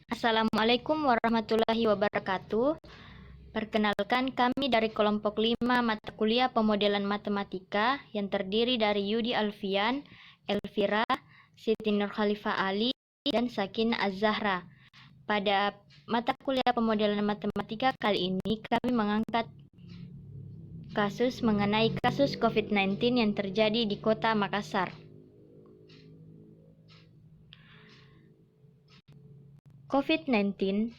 Assalamualaikum warahmatullahi wabarakatuh. Perkenalkan, kami dari kelompok 5 mata kuliah pemodelan matematika yang terdiri dari Yudi Alfian, Elvira, Siti Nurkhalifah Ali, dan Sakinah Az-Zahra. Pada mata kuliah pemodelan matematika kali ini, kami mengangkat kasus mengenai kasus COVID-19 yang terjadi di Kota Makassar. COVID-19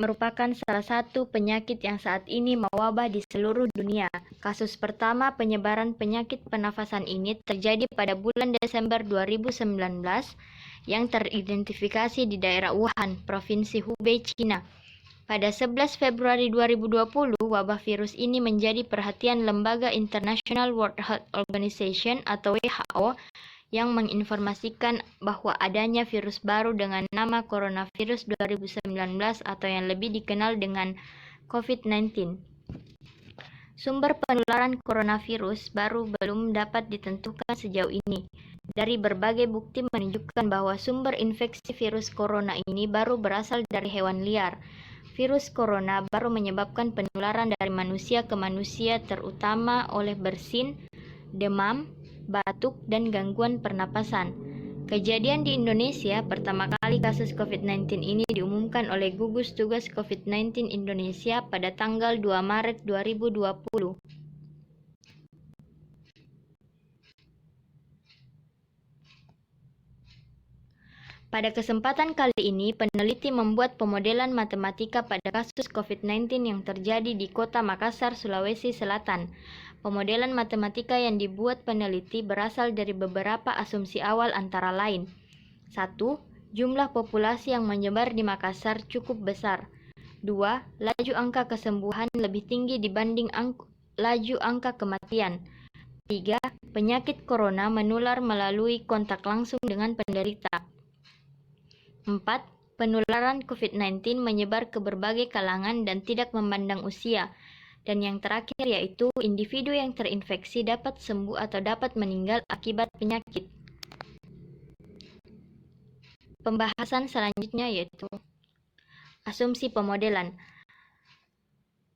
merupakan salah satu penyakit yang saat ini mewabah di seluruh dunia. Kasus pertama penyebaran penyakit pernafasan ini terjadi pada bulan Desember 2019 yang teridentifikasi di daerah Wuhan, Provinsi Hubei, China. Pada 11 Februari 2020, wabah virus ini menjadi perhatian Lembaga International World Health Organization atau WHO yang menginformasikan bahwa adanya virus baru dengan nama coronavirus 2019 atau yang lebih dikenal dengan COVID-19. Sumber penularan coronavirus baru belum dapat ditentukan sejauh ini. Dari berbagai bukti menunjukkan bahwa sumber infeksi virus corona ini baru berasal dari hewan liar. Virus corona baru menyebabkan penularan dari manusia ke manusia terutama oleh bersin, demam, batuk, dan gangguan pernapasan. Kejadian di Indonesia, pertama kali kasus COVID-19 ini diumumkan oleh gugus tugas COVID-19 Indonesia pada tanggal 2 Maret 2020. Pada kesempatan kali ini, peneliti membuat pemodelan matematika pada kasus COVID-19 yang terjadi di Kota Makassar, Sulawesi Selatan. Pemodelan matematika yang dibuat peneliti berasal dari beberapa asumsi awal antara lain. 1. Jumlah populasi yang menyebar di Makassar cukup besar. 2. Laju angka kesembuhan lebih tinggi dibanding laju angka kematian. 3. Penyakit corona menular melalui kontak langsung dengan penderita. 4. Penularan COVID-19 menyebar ke berbagai kalangan dan tidak memandang usia. Dan yang terakhir yaitu individu yang terinfeksi dapat sembuh atau dapat meninggal akibat penyakit. Pembahasan selanjutnya yaitu asumsi pemodelan.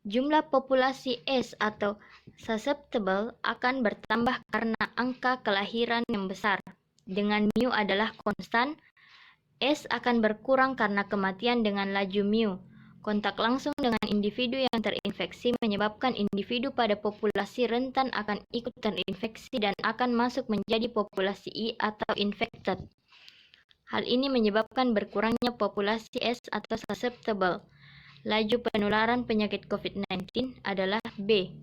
Jumlah populasi S atau susceptible akan bertambah karena angka kelahiran yang besar. Dengan mu adalah konstan, S akan berkurang karena kematian dengan laju mu. Kontak langsung dengan individu yang terinfeksi menyebabkan individu pada populasi rentan akan ikut terinfeksi dan akan masuk menjadi populasi I atau infected. Hal ini menyebabkan berkurangnya populasi S atau susceptible. Laju penularan penyakit COVID-19 adalah B.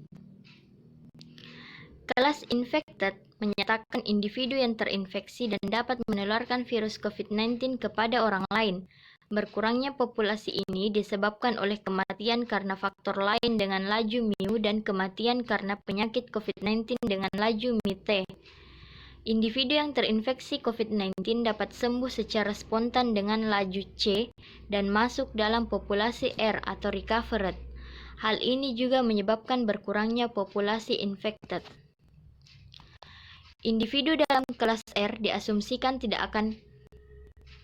Kelas infected menyatakan individu yang terinfeksi dan dapat menularkan virus COVID-19 kepada orang lain. Berkurangnya populasi ini disebabkan oleh kematian karena faktor lain dengan laju mu dan kematian karena penyakit COVID-19 dengan laju mu-T. Individu yang terinfeksi COVID-19 dapat sembuh secara spontan dengan laju C dan masuk dalam populasi R atau recovered. Hal ini juga menyebabkan berkurangnya populasi infected. Individu dalam kelas R diasumsikan tidak akan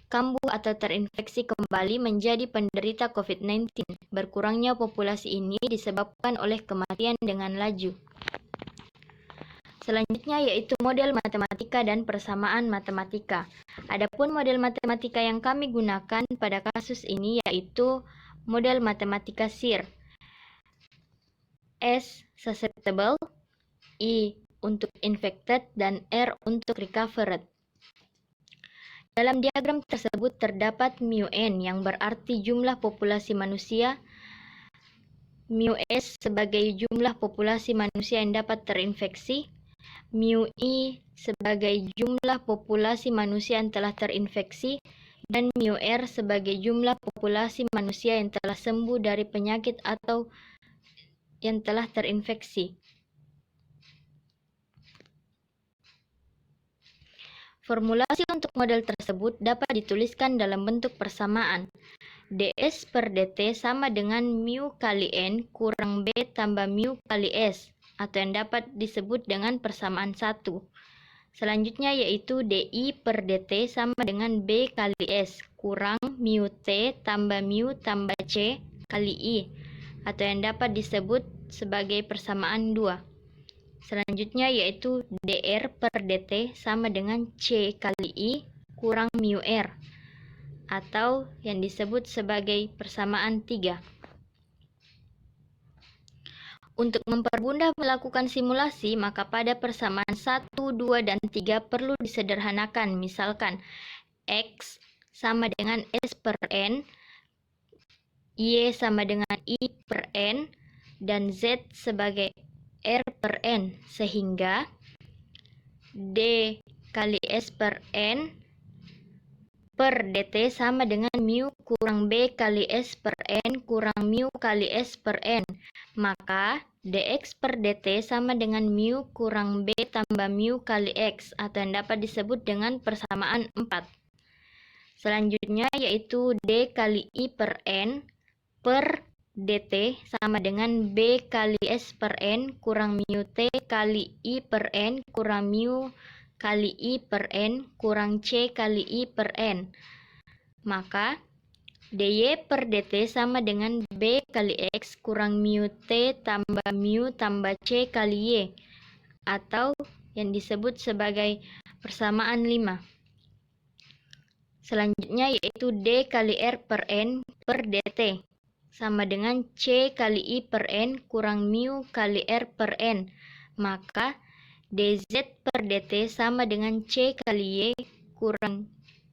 kambuh atau terinfeksi kembali menjadi penderita COVID-19. Berkurangnya populasi ini disebabkan oleh kematian dengan laju. Selanjutnya yaitu model matematika dan persamaan matematika. Adapun model matematika yang kami gunakan pada kasus ini yaitu model matematika SIR. S susceptible, I untuk infected, dan R untuk recovered. Dalam diagram tersebut terdapat mu-N yang berarti jumlah populasi manusia, mu-S sebagai jumlah populasi manusia yang dapat terinfeksi, mu-I sebagai jumlah populasi manusia yang telah terinfeksi, dan mu-R sebagai jumlah populasi manusia yang telah sembuh dari penyakit atau yang telah terinfeksi. Formulasi untuk model tersebut dapat dituliskan dalam bentuk persamaan. ds per dt sama dengan mu kali n kurang b tambah mu kali s, atau yang dapat disebut dengan persamaan 1. Selanjutnya yaitu di per dt sama dengan b kali s kurang mu T tambah mu tambah C kali I, atau yang dapat disebut sebagai persamaan 2. Selanjutnya yaitu dr per dt sama dengan C kali I kurang mu R, atau yang disebut sebagai persamaan 3. Untuk mempermudah melakukan simulasi, maka pada persamaan 1, 2, dan 3 perlu disederhanakan. Misalkan, X sama dengan S per N, Y sama dengan I per N, dan Z sebagai R per N. Sehingga D kali S per N per dt sama dengan mu kurang B kali S per N kurang mu kali S per N. Maka dx per dt sama dengan mu kurang B tambah mu kali X, atau yang dapat disebut dengan persamaan 4. Selanjutnya yaitu D kali I per N per dt sama dengan B kali S per N kurang mu T kali I per N kurang mu kali I per N kurang C kali I per N. Maka dy per dt sama dengan B kali X kurang mu T tambah mu tambah C kali Y, atau yang disebut sebagai persamaan 5. Selanjutnya yaitu D kali R per N per dt sama dengan C kali I per N kurang mu kali R per N. Maka dz per dt sama dengan C kali Y kurang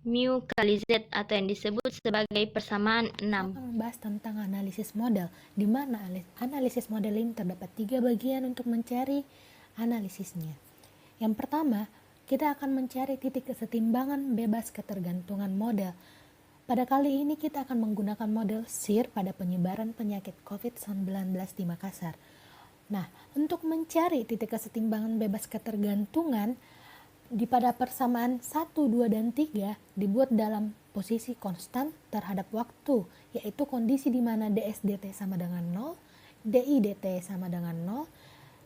mu kali Z, atau yang disebut sebagai persamaan 6. Kita akan membahas tentang analisis model, di mana analisis model ini terdapat 3 bagian untuk mencari analisisnya. Yang pertama, kita akan mencari titik kesetimbangan bebas ketergantungan model. Pada kali ini kita akan menggunakan model SIR pada penyebaran penyakit COVID-19 di Makassar. Nah, untuk mencari titik kesetimbangan bebas ketergantungan, pada persamaan 1, 2, dan 3 dibuat dalam posisi konstan terhadap waktu, yaitu kondisi di mana ds dt sama dengan 0, di dt sama dengan 0,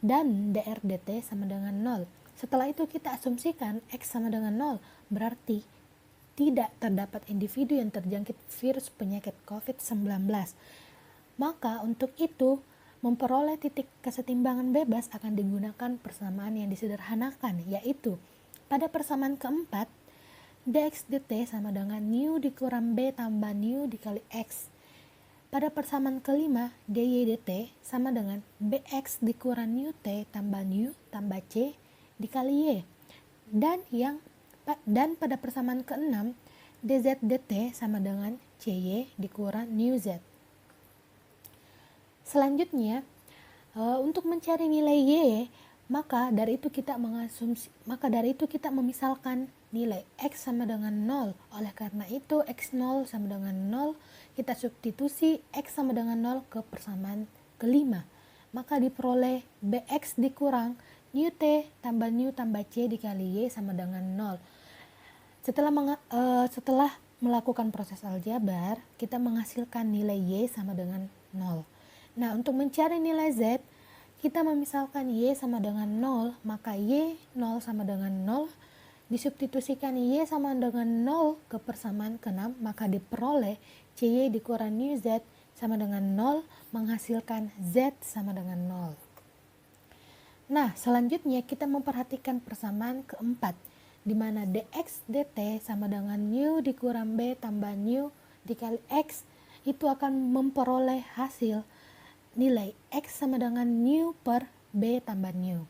dan dr dt sama dengan 0. Setelah itu kita asumsikan x sama dengan 0, berarti tidak terdapat individu yang terjangkit virus penyakit COVID-19. Maka untuk itu, memperoleh titik kesetimbangan bebas akan digunakan persamaan yang disederhanakan, yaitu pada persamaan keempat, dx dt sama dengan nu dikurang b tambah nu dikali x. Pada persamaan kelima, dy dt sama dengan bx dikurang nu t tambah nu tambah c dikali y. Dan pada persamaan keenam, dz dt sama dengan cy dikurang nu z. Selanjutnya, untuk mencari nilai y, maka dari itu kita memisalkan nilai x sama dengan 0. Oleh karena itu x0 sama dengan 0, kita substitusi x sama dengan 0 ke persamaan kelima. Maka diperoleh bx dikurang nu t tambah nu tambah c dikali y sama dengan 0. Setelah melakukan proses aljabar, kita menghasilkan nilai y sama dengan 0. Nah, untuk mencari nilai z, kita memisalkan y sama dengan 0, maka y 0 sama dengan 0, disubstitusikan y sama dengan 0 ke persamaan ke-6, maka diperoleh cy dikurang nu z sama dengan 0, menghasilkan z sama dengan 0. Nah, selanjutnya kita memperhatikan persamaan keempat, di mana dx dt sama dengan nu dikurang b tambah nu dikali x, itu akan memperoleh hasil nilai x sama dengan nu per b tambah nu.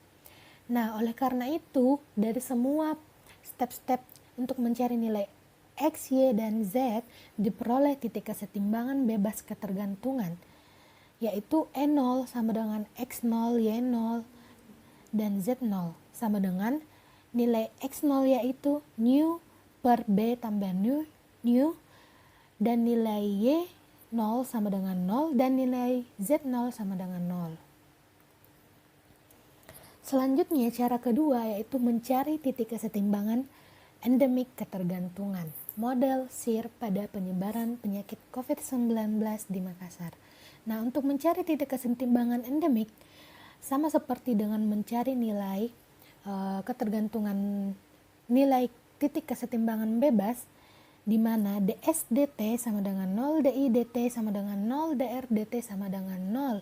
Nah, oleh karena itu, dari semua step-step untuk mencari nilai x, y, dan z, diperoleh titik kesetimbangan bebas ketergantungan, yaitu E0 sama dengan x0, y0, dan z0, sama dengan nilai x0 yaitu nu per b tambah nu, dan nilai y 0 sama dengan 0, dan nilai z0 sama dengan 0. Selanjutnya, cara kedua yaitu mencari titik kesetimbangan endemik ketergantungan, model SIR pada penyebaran penyakit COVID-19 di Makassar. Nah, untuk mencari titik kesetimbangan endemik, sama seperti dengan mencari nilai ketergantungan, nilai titik kesetimbangan bebas, di mana ds dt sama dengan 0, di dt sama dengan 0, dr dt sama dengan 0.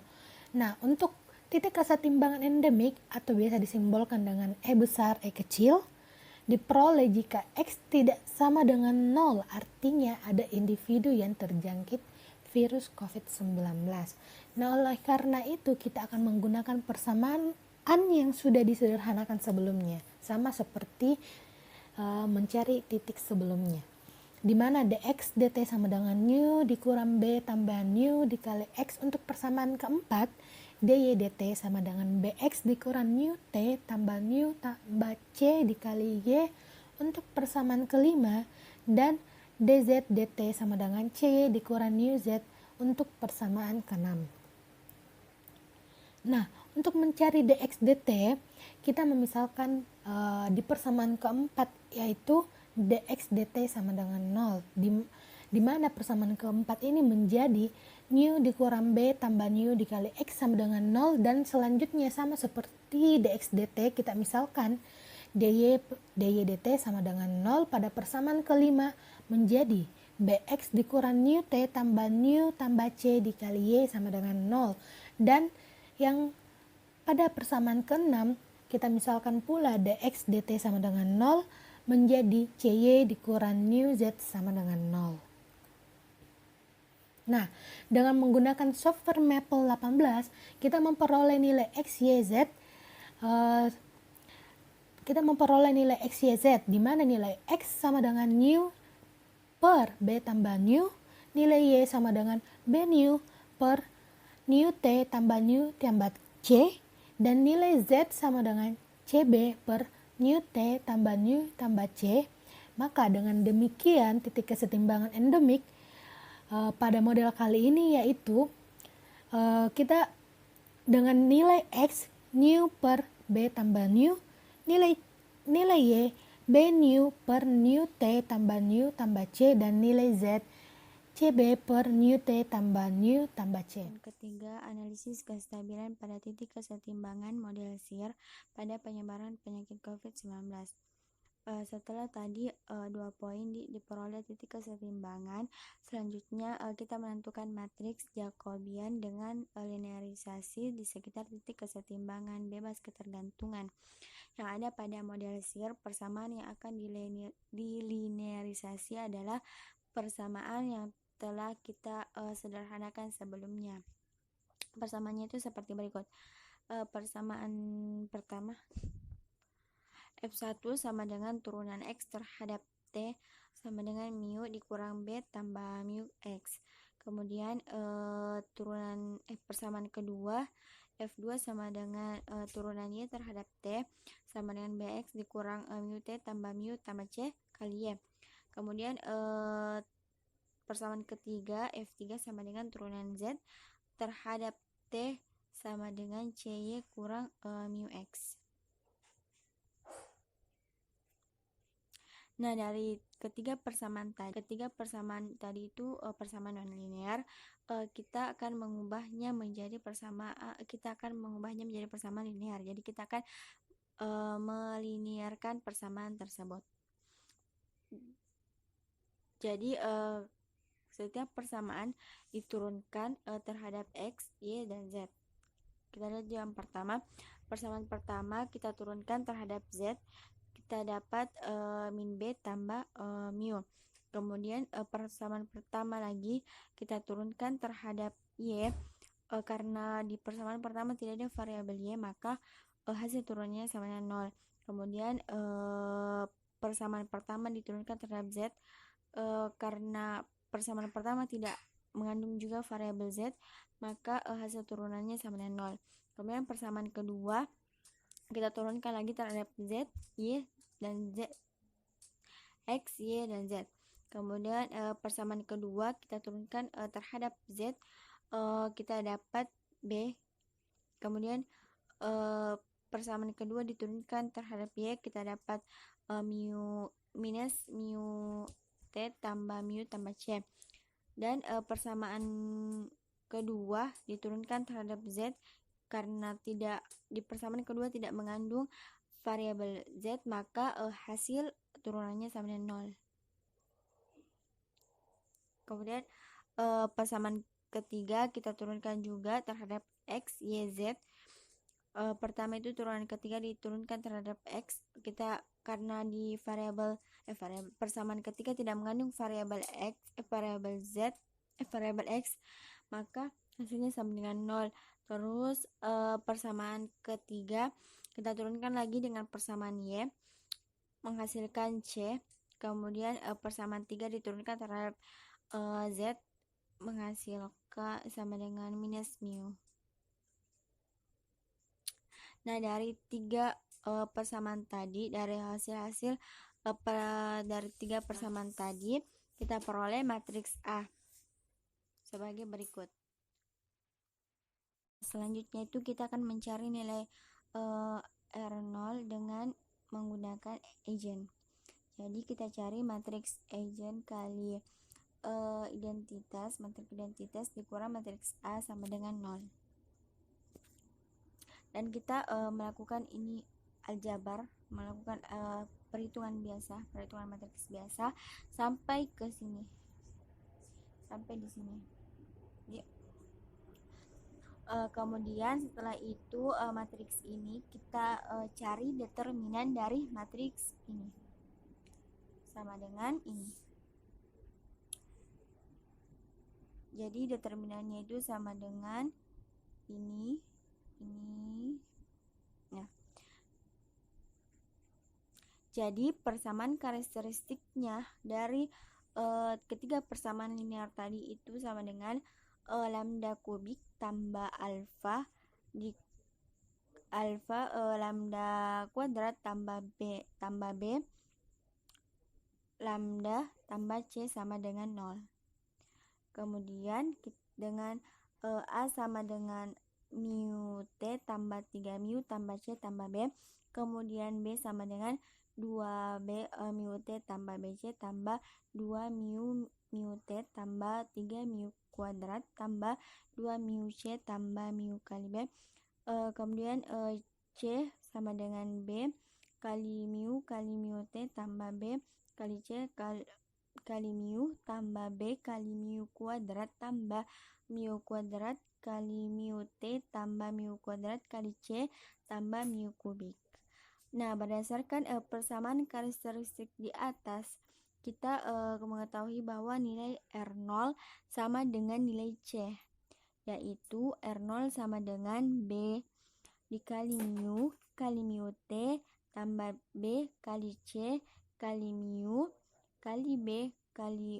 Nah, untuk titik kesetimbangan endemik atau biasa disimbolkan dengan E besar, E kecil, diperoleh jika X tidak sama dengan 0, artinya ada individu yang terjangkit virus COVID-19. Nah, oleh karena itu kita akan menggunakan persamaan yang sudah disederhanakan sebelumnya, sama seperti mencari titik sebelumnya, di mana dx dt sama dengan nu dikurang b tambah nu dikali x. Untuk persamaan keempat, dy dt sama dengan bx dikurang nu t tambah nu tambah c dikali y. Untuk persamaan kelima, dan dz dt sama dengan cy dikurang nu z untuk persamaan keenam. Nah, untuk mencari dx dt, kita memisalkan di persamaan keempat, yaitu dx dt sama dengan 0, di mana persamaan keempat ini menjadi nu dikurang b tambah nu dikali x sama dengan 0, dan selanjutnya sama seperti dx dt, kita misalkan dy dt sama dengan 0 pada persamaan kelima menjadi bx dikurang nu t tambah nu tambah c dikali y sama dengan 0, dan yang pada persamaan keenam kita misalkan pula dx dt sama dengan 0 menjadi cy dikurang nu z sama dengan 0. Nah, dengan menggunakan software Maple 18, kita memperoleh nilai x, y, z. Di mana nilai x sama dengan nu per b tambah nu, nilai y sama dengan b nu per nu t tambah nu tambah c, dan nilai z sama dengan cb per nu t tambah nu tambah c. Maka dengan demikian titik kesetimbangan endemik pada model kali ini yaitu kita dengan nilai x nu per b tambah nu, nilai y b nu per nu t tambah nu tambah c, dan nilai z cb per nu t tambah nu tambah c. Dan ketiga, analisis kestabilan pada titik kesetimbangan model SIR pada penyebaran penyakit COVID-19. Setelah tadi 2 poin diperoleh titik kesetimbangan, selanjutnya kita menentukan matriks Jacobian dengan linearisasi di sekitar titik kesetimbangan bebas ketergantungan yang ada pada model SIR. Persamaan yang akan dilinearisasi adalah persamaan yang telah kita sederhanakan sebelumnya. Persamaannya itu seperti berikut. Persamaan pertama, F1 sama dengan turunan X terhadap T sama dengan mu dikurang B tambah mu X. Kemudian persamaan kedua, F2 sama dengan turunan Y terhadap T sama dengan BX dikurang mu T tambah mu tambah C kali Y. Kemudian persamaan ketiga, F3 sama dengan turunan Z terhadap T sama dengan CY kurang mu X. Nah, dari ketiga persamaan tadi itu persamaan non-linear, kita akan mengubahnya menjadi persamaan linear. Jadi kita akan melinearkan persamaan tersebut. Jadi setiap persamaan diturunkan terhadap X, Y, dan Z. Kita lihat yang pertama. Persamaan pertama kita turunkan terhadap Z, kita dapat min B tambah mu. Kemudian persamaan pertama lagi kita turunkan terhadap Y, karena di persamaan pertama tidak ada variabel Y, maka hasil turunnya sama dengan 0. Kemudian persamaan pertama diturunkan terhadap Z, karena persamaan pertama tidak mengandung juga variabel Z, maka hasil turunannya sama dengan 0. Kemudian persamaan kedua kita turunkan lagi terhadap Z, Y, dan Z, X, Y, dan Z. Kemudian persamaan kedua kita turunkan terhadap Z, kita dapat B. Kemudian persamaan kedua diturunkan terhadap Y, kita dapat mu minus mu T tambah mu tambah C. Dan persamaan kedua diturunkan terhadap Z, karena di persamaan kedua tidak mengandung variabel Z, maka hasil turunannya sama dengan 0. Kemudian persamaan ketiga kita turunkan juga terhadap X, Y, Z. Pertama itu turunan ketiga diturunkan terhadap X. Kita karena di variabel persamaan ketiga tidak mengandung variabel X, variabel Z, variabel X, maka hasilnya sama dengan 0. Terus persamaan ketiga kita turunkan lagi dengan persamaan Y menghasilkan C. Kemudian persamaan 3 diturunkan terhadap Z menghasilkan sama dengan minus mu. Nah, dari 3 persamaan tadi, dari hasil-hasil dari 3 persamaan tadi, kita peroleh matriks A sebagai berikut. Selanjutnya itu kita akan mencari nilai R0 dengan menggunakan agent. Jadi kita cari matriks agent kali matriks identitas dikurang matriks A sama dengan 0. Dan kita melakukan ini aljabar, melakukan perhitungan matriks biasa sampai ke sini, sampai di sini. Jadi, kemudian setelah itu matriks ini kita cari determinan dari matriks ini sama dengan ini. Jadi determinannya itu sama dengan ini. Nah, jadi persamaan karakteristiknya dari ketiga persamaan linear tadi itu sama dengan lambda kubik tambah alfa lambda kuadrat tambah b lambda tambah c sama dengan 0. Kemudian dengan A sama dengan mu T tambah 3 mu tambah C tambah B. Kemudian B sama dengan 2B mu T tambah BC tambah 2 mu T tambah 3 mu kuadrat tambah 2 mu C tambah mu kali B. Kemudian C sama dengan B kali mu T tambah B kali C kali mu tambah B kali mu kuadrat tambah mu kuadrat kali mu T tambah mu kuadrat kali C tambah mu kubik. Nah, berdasarkan persamaan karakteristik di atas, kita mengetahui bahwa nilai R0 sama dengan nilai C, yaitu R0 sama dengan B dikali mu T tambah B kali C kali mu kali B kali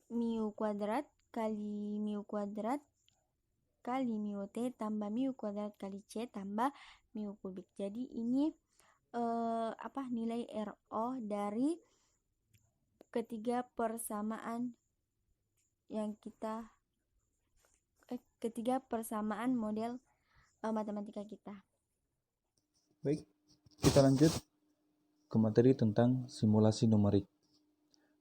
mu kuadrat kali mu kuadrat kali mu T tambah mu kuadrat kali C tambah mu kubik. Jadi ini nilai RO dari ketiga persamaan yang ketiga persamaan model matematika kita. Baik, kita lanjut ke materi tentang simulasi numerik.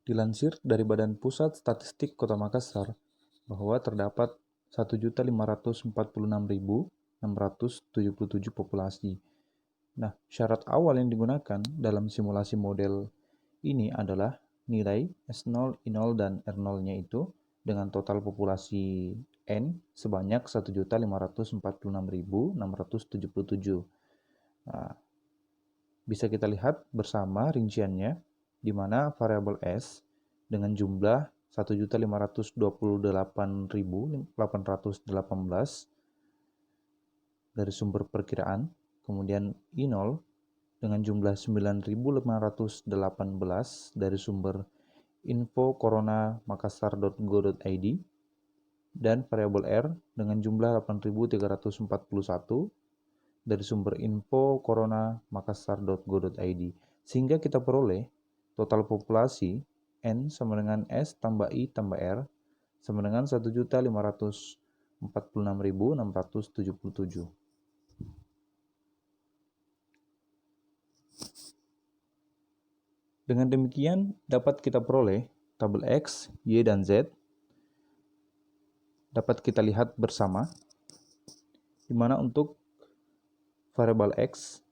Dilansir dari Badan Pusat Statistik Kota Makassar bahwa terdapat 1.546.677 populasi. Nah, syarat awal yang digunakan dalam simulasi model ini adalah nilai S0, I0, dan R0-nya itu dengan total populasi N sebanyak 1.546.677. Nah, bisa kita lihat bersama rinciannya, di mana variabel S dengan jumlah 1.528.818 dari sumber perkiraan, kemudian I0 dengan jumlah 9.518 dari sumber info corona makassar.go.id, dan variabel R dengan jumlah 8.341 dari sumber info corona makassar.go.id, sehingga kita peroleh total populasi N sama dengan S tambah I tambah R sama dengan 1.546.677. Dengan demikian dapat kita peroleh tabel X, Y, dan Z. Dapat kita lihat bersama, di mana untuk variabel X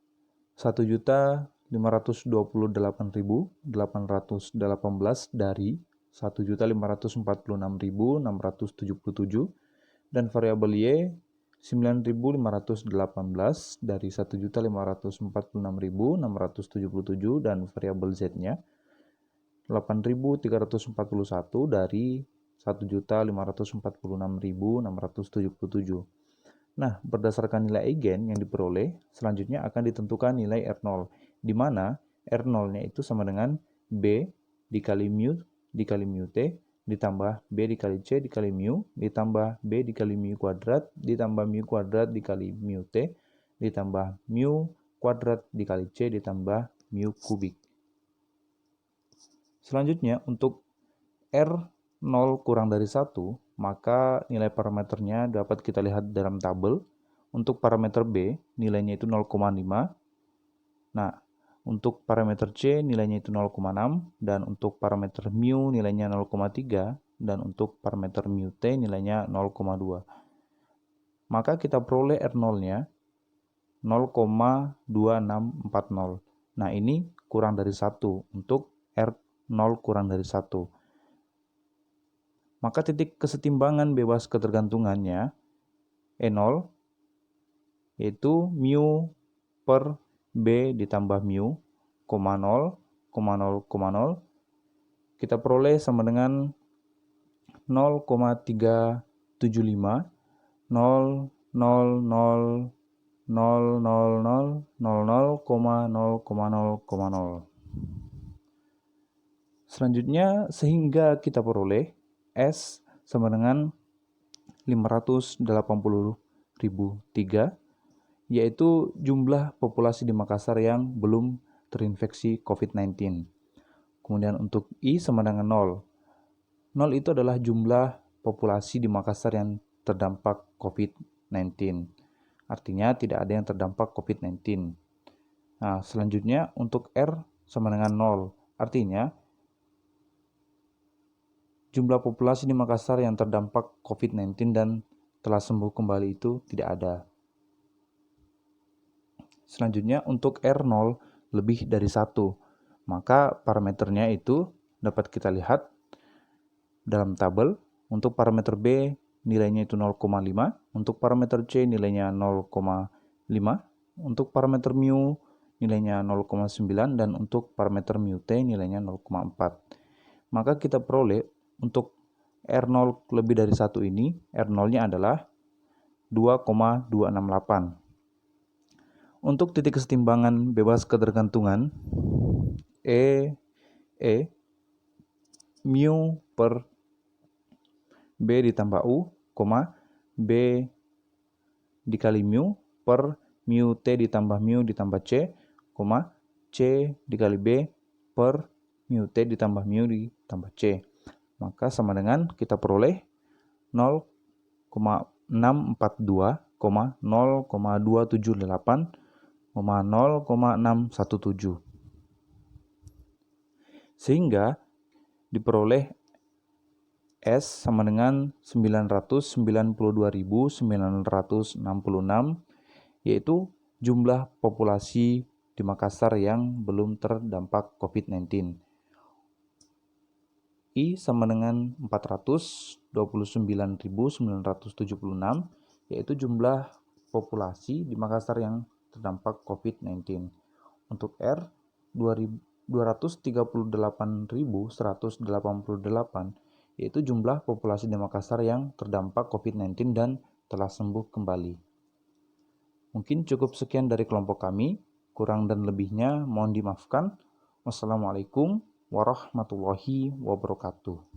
1.528.818 dari 1.546.677 dan variabel Y 9.518 dari 1.546.677 dan variabel Z-nya 8.341 dari 1.546.677. Nah, berdasarkan nilai eigen yang diperoleh, selanjutnya akan ditentukan nilai R0, di mana R0-nya itu sama dengan B dikali mu dikali mu T, ditambah B dikali C dikali mu, ditambah B dikali mu kuadrat, ditambah mu kuadrat dikali mu T, ditambah mu kuadrat dikali C, ditambah mu kubik. Selanjutnya, untuk R0 kurang dari 1, maka nilai parameternya dapat kita lihat dalam tabel. Untuk parameter B, nilainya itu 0,5. Nah, untuk parameter C, nilainya itu 0,6. Dan untuk parameter mu, nilainya 0,3. Dan untuk parameter mu T, nilainya 0,2. Maka kita peroleh R0-nya 0,2640. Nah, ini kurang dari 1 untuk R0 kurang dari 1. Maka titik kesetimbangan bebas ketergantungannya E0 yaitu mu per B ditambah mu, 0,0, 0,0, kita peroleh sama dengan 0,375, 0,000, 0,000. Selanjutnya, sehingga kita peroleh S sama dengan 580.003, yaitu jumlah populasi di Makassar yang belum terinfeksi COVID-19. Kemudian untuk I sama dengan 0. 0 itu adalah jumlah populasi di Makassar yang terdampak COVID-19. Artinya tidak ada yang terdampak COVID-19. Nah, selanjutnya untuk R sama dengan 0. Artinya jumlah populasi di Makassar yang terdampak COVID-19 dan telah sembuh kembali itu tidak ada. Selanjutnya untuk R0 lebih dari 1, maka parameternya itu dapat kita lihat dalam tabel. Untuk parameter B nilainya itu 0,5, untuk parameter C nilainya 0,5, untuk parameter mu nilainya 0,9, dan untuk parameter mu T nilainya 0,4. Maka kita peroleh untuk R0 lebih dari 1 ini, R0-nya adalah 2,268. Untuk titik kesetimbangan bebas ketergantungan, E mu per B ditambah U, B dikali mu per mu T ditambah mu ditambah C, C dikali B per mu T ditambah mu ditambah C. Maka sama dengan kita peroleh 0,642, 0,278, 0,617. Sehingga diperoleh S sama dengan 992.966, yaitu jumlah populasi di Makassar yang belum terdampak COVID-19. I sama dengan 429.976, yaitu jumlah populasi di Makassar yang terdampak COVID-19. Untuk R 238.188, yaitu jumlah populasi di Makassar yang terdampak COVID-19 dan telah sembuh kembali. Mungkin cukup sekian dari kelompok kami, kurang dan lebihnya mohon dimaafkan. Wassalamualaikum warahmatullahi wabarakatuh.